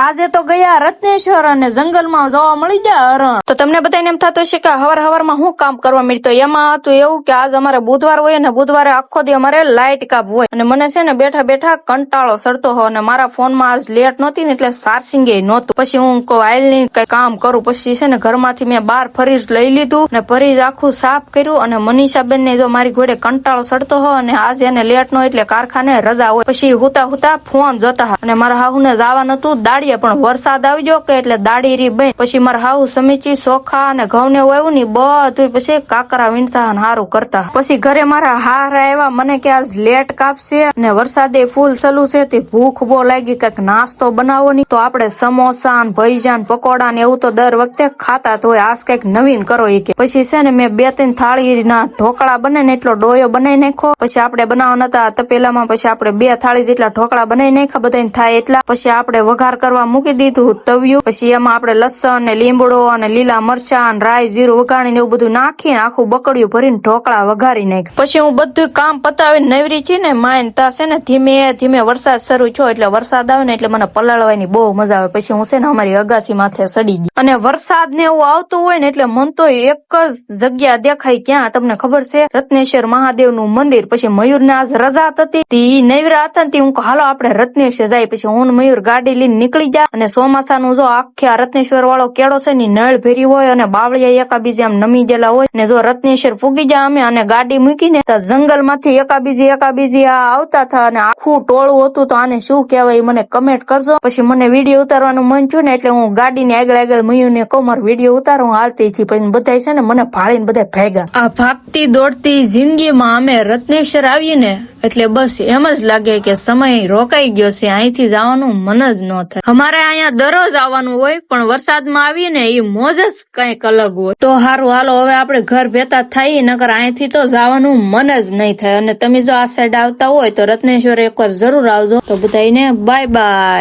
આજે તો ગયા રત્નેશ્વર અને જંગલમાં જોવા મળી ગયા હરણ. તો તમને બધાને એમ થતું હશે કે હવારમાં શું કામ કરવા મળ્યું? તો એમાં હતું એવું કે આજ અમારે બુધવાર હોય ને બુધવારે આખો દી અમારે લાઇટ કાપ હોય અને મને છે ને બેઠા બેઠા કંટાળો સડતો હોય અને મારા ફોનમાં આજ લેટ નહોતી ને એટલે ચાર્જિંગ નહોતું. પછી હું હાલ ની કઈ કામ કરું. પછી છે ને ઘરમાંથી મેં બાર ફરીજ લઈ લીધું ને ફરીજ આખું સાફ કર્યું અને મનીષાબેન ને જો મારી ઘોડે કંટાળો સડતો હોય અને આજે એને લેટ નો એટલે કારખાને રજા હોય. પછી હુતા હુતા ફોન જોતા અને મારા હાહુ ને જવા નતું દાડીએ પણ વરસાદ આવી ગયો કે એટલે દાડી રી બન. પછી મારા હાહુ સમીચી ચોખા અને ઘઉં ને આવ્યું ને બધું પછી કાકરા વીણતા હારું કરતા. પછી ઘરે મારા હારા આવ્યા મને કે આજ લેટ કાપશે અને વરસાદે ફૂલ ચાલુ છે તે ભૂખ બહુ લાગી કઈક નાસ્તો બનાવો ની. તો આપડે સમોસા ને ભજીયા ને પકોડા ને એવું તો દર વખતે ખાતા તો હોય આજ કઈક નવીન કરો એ કે. પછી છે ને મેં 2-3 થાળી ના ઢોકળા બને ને એટલો ડોયો બનાવી નાખ્યો. પછી આપડે બનાવવા નતા તપેલામાં પછી આપડે 2 થાળી જેટલા ઢોકળા બનાવી નાખ્યા બધાને થાય એટલા. પછી આપડે વઘાર કરવા મૂકી દીધું તવિયું. પછી એમાં આપડે લસણ ને લીમડો અને લીલા મરચા અને રાઈ જીરું વઘાણીને એવું બધું નાખીને આખું બકડિયું ભરીને ઢોકળા વઘારી નાખ્યા. પછી હું બધું કામ પતાવીને નવરી છે ને માયન તા છે ને ધીમે ધીમે વરસાદ શરૂ થયો એટલે વરસાદ આવે ને એટલે મને પલાળવાની બહુ મજા આવે. પછી હું છે ને અમારી અગાસી માથે સડી ગઈ અને વરસાદ ને એવું આવતું હોય ને એટલે મન તો એક જ જગ્યા દેખાય ક્યાં તમને ખબર છે? રત્નેશ્વર મહાદેવ નું મંદિર. પછી મયુર ને આજ રજા હતી તી નવરા હતા ને હું હાલો આપણે રત્નેશ્વર જાય. પછી હું મયુર ગાડી લઈને નીકળી ગયા અને ચોમાસાનું જો આખા રત્નેશ્વર વાળો કેળો છે ને નળ ભેરી હોય અને બાવળિયા એકાબીજે આમ નમી ગયેલા હોય ને જો રત્નેશ્વર પૂગી ગયા અમે અને ગાડી મૂકીને તો જંગલ માંથી એકાબીજી આવતા હતા અને આખું ટોળું હતું. તો આને શું કહેવાય મને કમેન્ટ કરજો. પછી મને વિડીયો ઉતારવાનું મન થયું ને એટલે હું ગાડી ની આગળ મયુર ને કહું મારો વિડીયો ઉતારો હું હાલતી થી. પછી બધા છે ને મને ભાળીને બધા ભાગ્યા. આ ભાગતી દોડતી જિંદગીમાં અમે રત્નેશ્વર આવીએ ને એટલે બસ એમ જ લાગે કે સમય રોકાઈ ગયો છે. અહીંથી જવાનું મન જ ન થાય. અમારે અહીંયા દરરોજ આવવાનું હોય પણ વરસાદમાં આવીએ ને એ મોજ જ કઈક અલગ હોય. તો હારું હાલો હવે આપણે ઘર ભેતા થાય નકર અહીંથી તો જવાનું મન જ નહીં થાય. અને તમે જો આ સાઈડ આવતા હોય તો રત્નેશ્વર એકવાર જરૂર આવજો. તો બધાને બાય બાય.